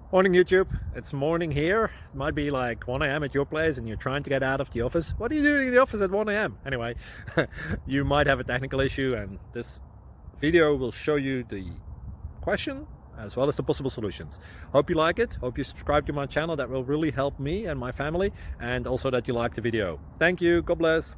Morning YouTube, it's morning here. It might be like 1 a.m. at your place and you're trying to get out of the office. What are you doing in the office at 1 a.m.? Anyway, you might have a technical issue and this video will show you the question as well as the possible solutions. Hope you like it, hope you subscribe to my channel. That will really help me and my family, and also that you like the video. Thank you, God bless.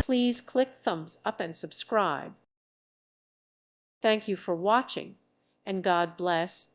Please click thumbs up and subscribe. Thank you for watching, and God bless.